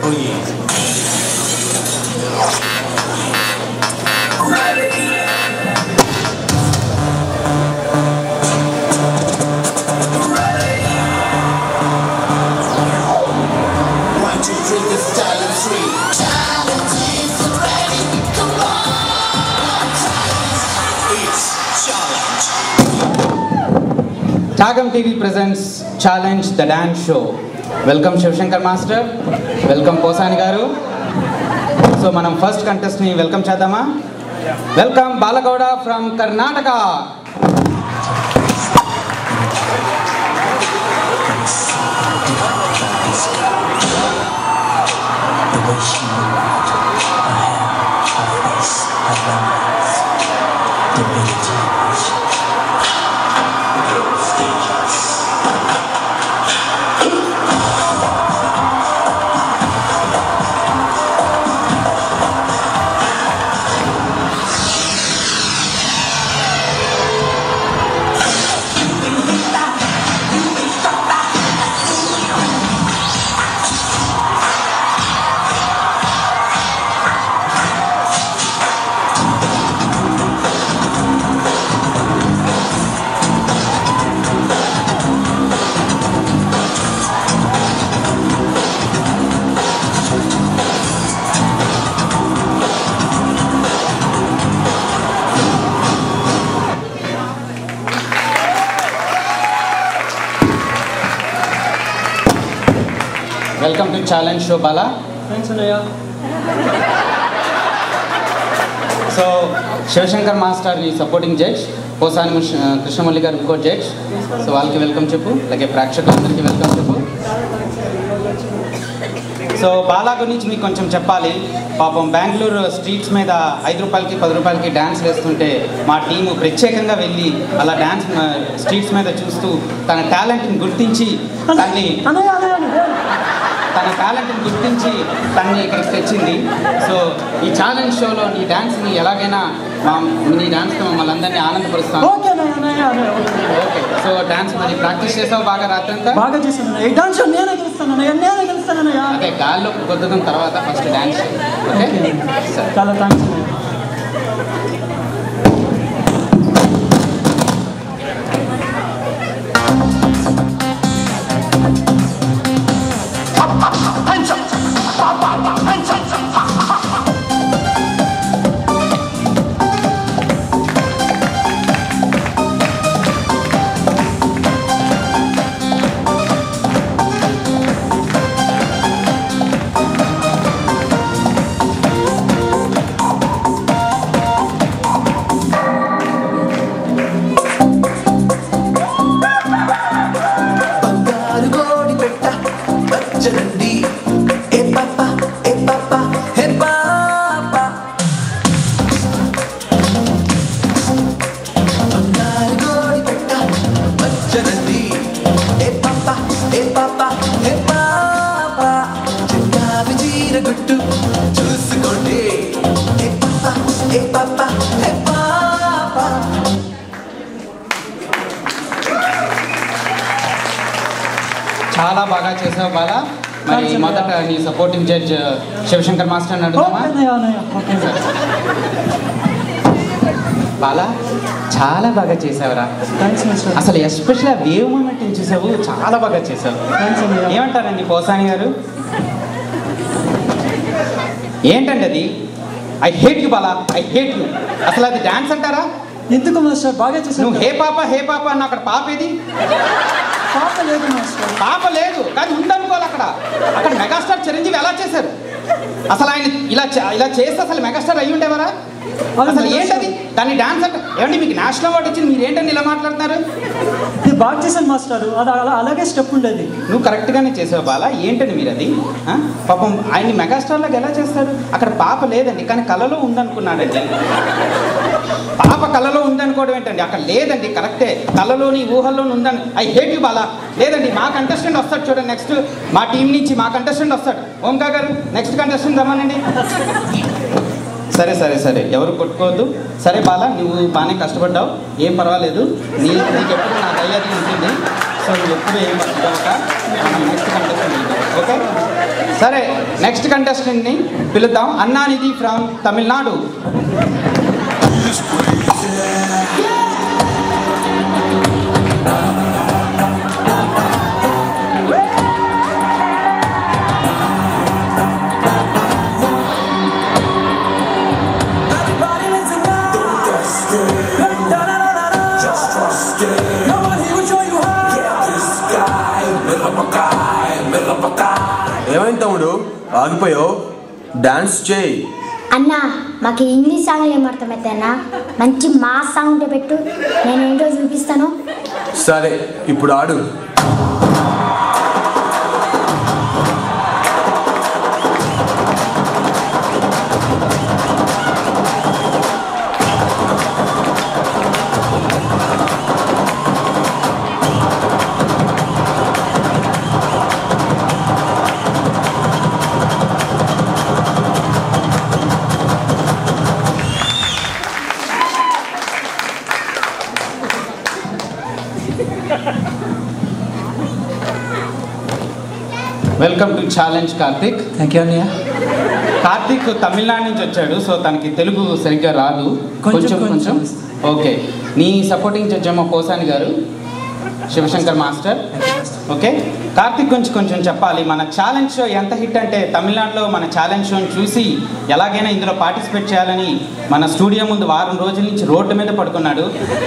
Tagam TV presents Challenge the Dance Show. Welcome Shivshankar Master. Welcome Posani Garu. So manam first contest ni welcome chedama. Welcome Balagowda from Karnataka. Welcome to Challenge Show, Bala. Thanks, Anaya. So, Shivshankar Master is supporting judge. Posani Krishnamurli garu inko judge. So, వాళ్ళకి welcome చెప్పు. అలాగే ప్రేక్షకులందరికీ welcome చెప్పు. So Bala గురించి మీకు కొంచెం చెప్పాలి. పాపం బెంగళూరు స్ట్రీట్స్ మీద 5 రూపాయలకి 10 రూపాయలకి డ్యాన్స్ వేస్తుంటే మా టీము ప్రత్యేకంగా వెళ్ళి అలా డ్యాన్స్ స్ట్రీట్స్ మీద చూస్తూ తన టాలెంట్ని గుర్తించి తనని ఇక్కడికి తెచ్చింది. సో ఈ ఛాలెంజ్ షోలో నీ డాన్స్ని ఎలాగైనా నీ డాన్స్తో మమ్మల్ని అందరినీ ఆనందపరుస్తాను. ఓకే, సో డాన్స్ మరి ప్రాక్టీస్ చేసావు బాగా రాత్రంతా? బాగా చేశాను. ఈ డాన్స్ షో నేనే గెలుస్తాను. అదే గాల్లో కొద్దడం తర్వాత ఫస్ట్ డాన్స్. ఓకే, చాలా థ్యాంక్స్. చాలా బాగా చేసావు బాలా. మరి మొదట నీ సపోర్టింగ్ జడ్జ్ శివశంకర్ మాస్టర్ అని అడుగుదామా? బాలా చాలా బాగా చేసావురా. అసలు ఎస్పెషల్లీ ఆ వేవ్ మూమెంట్ చూసావు, చాలా బాగా చేసావు. ఏమంటారండి పోసాని గారు? ఏంటండి అది? I hate you Bala, I hate you. అసలు అది డాన్స్ అంటారా? ఎందుకు మాస్టర్? బాగా చేసావు. నువ్వు హే పాప అన్న అక్కడ పాప ఏది? పాప లేదు మాస్టర్. పాప లేదు కానీ ఉందనుకోవాలి. అక్కడ మెగాస్టార్ చిరంజీవి ఎలా చేశారు? అసలు ఆయన ఇలా చేస్తే అసలు మెగాస్టార్ అయ్యి ఉండేవారా? అసలు ఏంటది దాన్ని డాన్స్ అంటే? ఏమండి మీకు నేషనల్ అవార్డు వచ్చింది, మీరు ఏంటని ఇలా మాట్లాడుతున్నారు? ఇది బాగా చేశాను మాస్టర్. అది అలాగే స్టెప్ ఉండేది. నువ్వు కరెక్ట్గానే చేసావు బాలా. ఏంటండి మీరు అది? పాపం ఆయన్ని మెగాస్టార్ లాగా ఎలా చేస్తారు? అక్కడ పాప లేదండి కానీ కళలో ఉందనుకున్నాడండి. పాప కళలో ఉందనుకోవడం ఏంటండి? అక్కడ లేదండి, కరెక్టే, కళలోని ఊహల్లోని ఉందని. I hate you Bala. లేదండి, మా కంటెస్టెంట్ వస్తాడు చూడండి. నెక్స్ట్ మా టీం నుంచి మా కంటెస్టెంట్ వస్తాడు. ఓంకా గారు నెక్స్ట్ కంటెస్టెంట్ రమ్మనండి. సరే సరే సరే, ఎవరు కొట్టుకోవద్దు. సరే బాలా, నువ్వు బాగానే కష్టపడ్డావు, ఏం పర్వాలేదు. నీకు ఎప్పుడు నా దయ్యాది ఉంటుంది. సో నువ్వు ఎప్పుడు ఏం పట్టుకోక నెక్స్ట్ కంటెస్టెంట్. ఓకే. సరే నెక్స్ట్ కంటెస్టెంట్ని పిలుద్దాం. అన్నానిధి ఫ్రమ్ తమిళనాడు. ఏమైంది తమ్ముడు, ఆగిపోయావు? డాన్స్ చేయి. అన్నా మాకు ఇంగ్లీష్ సాంగ్ ఏం అర్థమైతే అన్న, మంచి మాస్ సాంగ్ ఉంటే పెట్టు, నేను ఏంటో చూపిస్తాను. సరే ఇప్పుడు ఆడు. Welcome to challenge Karthik. Thank you అన్నయ్య. కార్తిక్ తమిళనాడు నుంచి వచ్చాడు, సో తనకి తెలుగు సరిగ్గా రాదు, కొంచెం. ఓకే. నీ సపోర్టింగ్ జడ్జ్ ఏమో పోసాని గారు, శివశంకర్ మాస్టర్. ఓకే కార్తిక్ గురించి కొంచెం చెప్పాలి. మన ఛాలెంజ్ షో ఎంత హిట్ అంటే తమిళనాడులో మన ఛాలెంజ్ షోని చూసి ఎలాగైనా ఇందులో పార్టిసిపేట్ చేయాలని మన స్టూడియో ముందు వారం రోజుల నుంచి రోడ్డు మీద పడుకున్నాడు.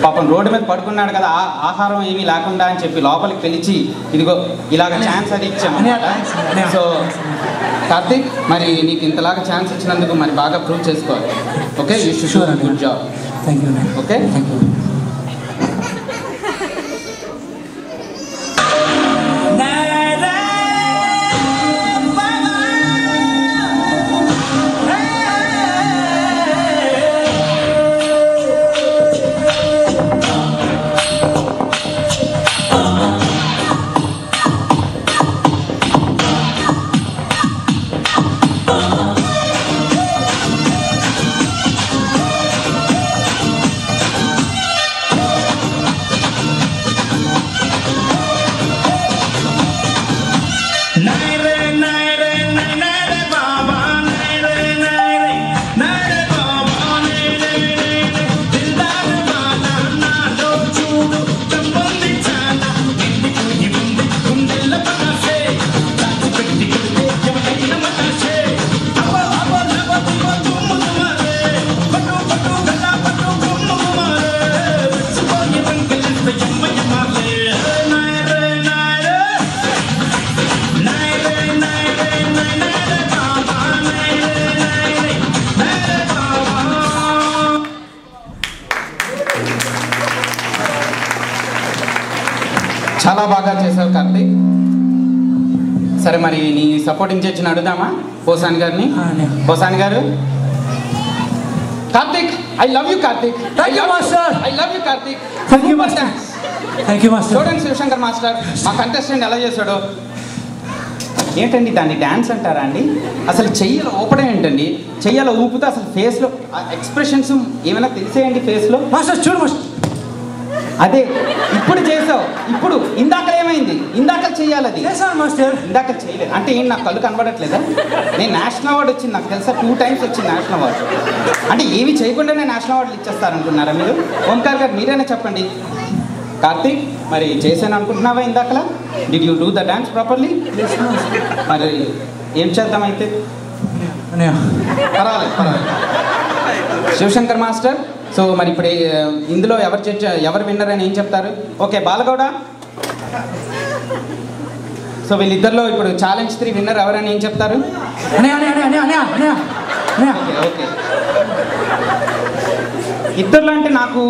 పాపం రోడ్డు మీద పడుకున్నాడు కదా, ఆహారం ఏమీ లేకుండా అని చెప్పి లోపలికి పిలిచి ఇదిగో ఇలాగ ఛాన్స్ అది ఇచ్చాము. సో కార్తిక్, మరి నీకు ఇంతలాగా ఛాన్స్ ఇచ్చినందుకు మరి బాగా ప్రూవ్ చేసుకోవాలి. Okay, you should do good job. Thank you. Okay, thank you. చాలా బాగా చేసావు కార్తిక్. సరే మరి నీ సపోర్టింగ్ జడ్జిని అడుగుదామా, పోసాని గారిని. పోసాని గారు, Karthik I love you Karthik. Thank you master. I love you Karthik. Thank you master. Thank you master. చూడండి శివశంకర్ మాస్టర్ మా కంటెస్టెంట్ ఎలా చేశాడో. ఏంటండి దాన్ని డ్యాన్స్ అంటారా అండి? అసలు చెయ్యలో ఊపడం ఏంటండి? చెయ్యలో ఊపితే అసలు ఫేస్లో ఎక్స్ప్రెషన్స్ ఏమైనా తెలిసేయండి ఫేస్లో? మాస్టర్ చూడు మాస్టర్, అదే ఇప్పుడు చేసావు. ఇప్పుడు ఇందాక ఏమైంది? ఇందాక చెయ్యాలి అది. చేశాను మాస్టర్. ఇందాక చేయలేదు అంటే ఏం నాకు కళ్ళు కనబడట్లేదా? నేను నేషనల్ అవార్డు వచ్చింది, నాకు తెలుసా 2 times వచ్చింది నేషనల్ అవార్డు. అంటే ఏమి చేయకుండానే నేషనల్ అవార్డులు ఇచ్చేస్తారనుకున్నారా మీరు? ఓంకార్ గారు మీరైనా చెప్పండి. కార్తీక్ మరి చేశాను అనుకుంటున్నావా ఇందాకలా? Did you do the dance properly? మరి ఏం చేద్దాం అయితే? పర్వాలేదు పర్వాలేదు. శివశంకర్ మాస్టర్, సో మరి ఇప్పుడు ఇందులో ఎవరు విన్నర్ అని ఏం చెప్తారు? ఓకే బాలగౌడ, సో వీళ్ళిద్దరిలో ఇప్పుడు ఛాలెంజ్ 3 విన్నర్ ఎవరని ఏం చెప్తారు? ఓకే ఇద్దరులో అంటే నాకు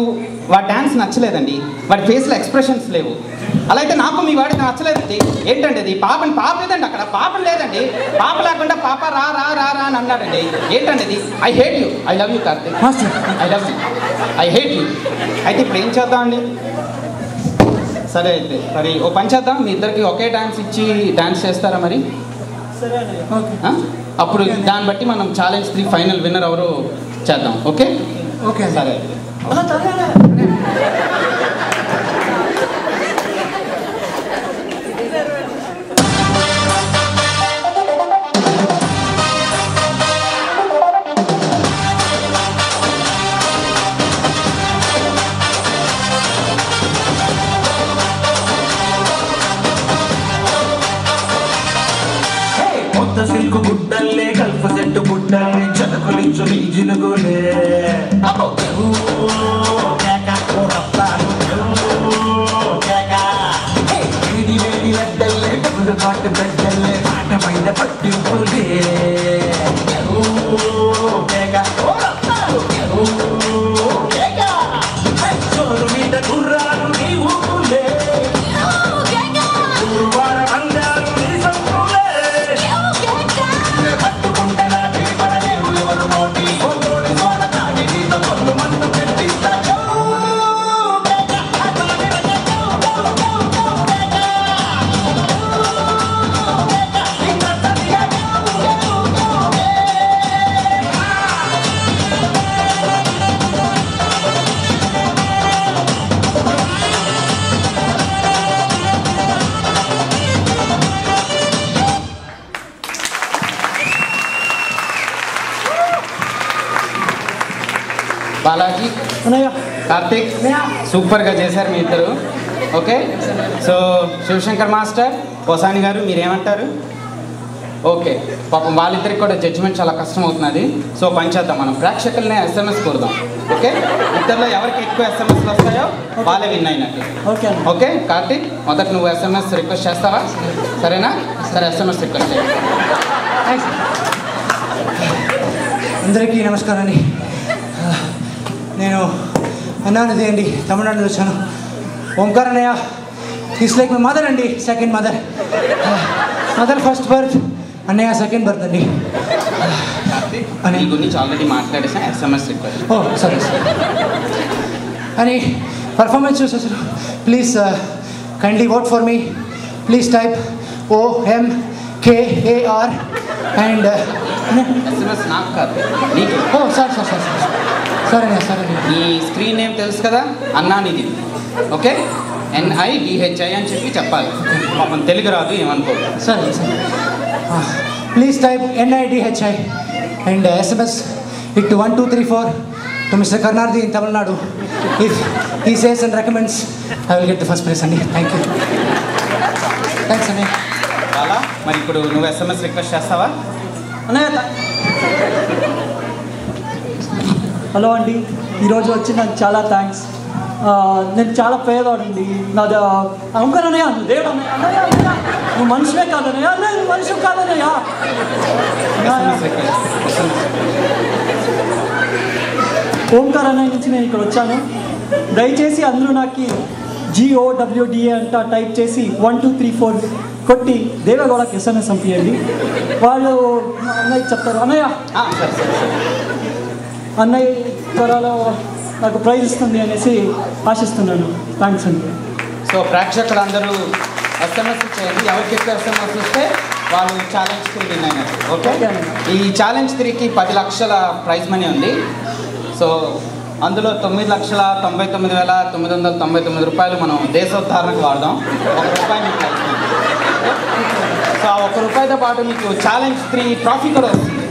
వాడి డ్యాన్స్ నచ్చలేదండి, వాడి ఫేస్లో ఎక్స్ప్రెషన్స్ లేవు. అలా అయితే నాకు మీ వాడికి నచ్చలేదండి. ఏంటండి అది? పాప లేదండి, అక్కడ పాపం లేదండి. పాప లేకుండా పాప రా రా రా రా అని అన్నాడండి. ఏంటండి అది? I hate you. I love you Karthik. I love you. I hate you. అయితే ఇప్పుడు ఏం చేద్దామండి? సరే అయితే మరి ఓ పని చేద్దాం, మీ ఇద్దరికి ఒకే డాన్స్ ఇచ్చి డాన్స్ చేస్తారా మరి? అప్పుడు దాన్ని బట్టి మనం ఛాలెంజ్ 3 ఫైనల్ విన్నర్ ఎవరు చేద్దాం. ఓకే ఓకే సరే. సిల్కు గుడ్డల్లే కల్ప సెట్టు గుడ్డల్లే చదకులించు నీ జినుగులే వేడి వేడి లడ్డల్లే కబులు కాటు గడ్డల్లే పాట పైన పట్టింపులే చోరు మీద గుర్రాలు నీ ఊపులే గురువారం నీ సంపులే పట్టుకుంటే నా పడలేవు ఎవరు మోటి నీతో పళ్ళు మందు పెట్టిస్తా బాలాజీ, అన్నయ్య కార్తిక్, సూపర్గా చేశారు మీ ఇద్దరు. Okay, so Shivashankar master, Posani garu మీరేమంటారు? ఓకే, పాపం వాళ్ళిద్దరికి కూడా జడ్జిమెంట్ చాలా కష్టం అవుతున్నది. సో పని చేద్దాం, మనం ప్రేక్షకులనే ఎస్ఎంఎస్ కోరుదాం. ఓకే, ఇద్దరిలో ఎవరికి ఎక్కువ ఎస్ఎంఎస్లు వస్తాయో వాళ్ళే విన్ అయినట్టు. ఓకే అన్న. ఓకే కార్తిక్, మొదట నువ్వు ఎస్ఎంఎస్ రిక్వెస్ట్ చేస్తావా? సరేనా? సరే, ఎస్ఎంఎస్ రిక్వెస్ట్ చేయి. అందరికీ నమస్కారాన్ని. నేను అన్నానది అండి, తమిళనాడు నుంచి వచ్చాను. ఓంకార్ అన్నయ్య ఈస్ లైక్ మై మదర్ అండి, second mother. Mother first birth, అన్నయ్య సెకండ్ బర్త్ అండి. నీ గురించి ఆల్రెడీ మాట్లాడేసా, ఎస్ఎంఎస్ రిక్వెస్ట్. ఓ సరే సార్. అని పర్ఫార్మెన్స్ చూసేసారు. Please kindly vote for me. Please type OMKAR and SMS నాకు కాదు, నీకు. Oh sir sir sir sir సరే సరే. ఈ స్క్రీన్ నేమ్ తెలుసు కదా, అన్నానిది. ఓకే, NIDHI అని చెప్పి చెప్పాలి. పాపం తెలుగు రాదు, ఏమనుకో. సరే సరే. Please type NIDHI and SMS it to 1234 to Mr. Karnardi in Tamil Nadu. If he says and recommends, I will get the first prize అండి. Thank you. థ్యాంక్స్ అండి. చాలా మరి ఇప్పుడు నువ్వు ఎస్ఎంఎస్ రిక్వెస్ట్ చేస్తావా? అన్నయ్య హలో అండి, ఈరోజు వచ్చి నాకు చాలా థ్యాంక్స్. నేను చాలా పేదవాడండి. నాది ఓంకార్ అన్నయ్య, నువ్వు దేవుడు అన్నయ్య. అన్నయ్య అన్నయ్య నువ్వు మనిషివే కాదన్నయ్య. అన్నయ్య నువ్వు మనిషి కాదన్నయ్య. ఓంకార్ అన్నయ్య నుంచి నేను ఇక్కడ వచ్చాను. దయచేసి అందరూ నాకు GOWDA అంట టైప్ చేసి 1234 కొట్టి దేవగౌడకి SMS పంపించండి. వాళ్ళు అన్నయ్య చెప్తారు. అన్నయ్య అన్నయ్య త్వరలో నాకు ప్రైజ్ ఇస్తుంది అనేసి ఆశిస్తున్నాను. థ్యాంక్స్ అండి. సో ప్రేక్షకులందరూ ఎస్ఎంఎస్ చేయండి. ఎవరికి ఎక్కువ ఎస్ఎంఎస్ వస్తే వాళ్ళు ఛాలెంజ్ 3 విన్ అయినట్టు. ఓకే, ఈ ఛాలెంజ్ 3కి 10 లక్షల ప్రైజ్ మనీ ఉంది. సో అందులో 9,99,999 రూపాయలు మనం దేశోద్ధారణకు వాడదాం. ₹1 మీకు ప్రైజ్ మనీ. సో ఆ ₹1తో పాటు మీకు ఛాలెంజ్ 3 ట్రాఫీ కూడా వస్తుంది.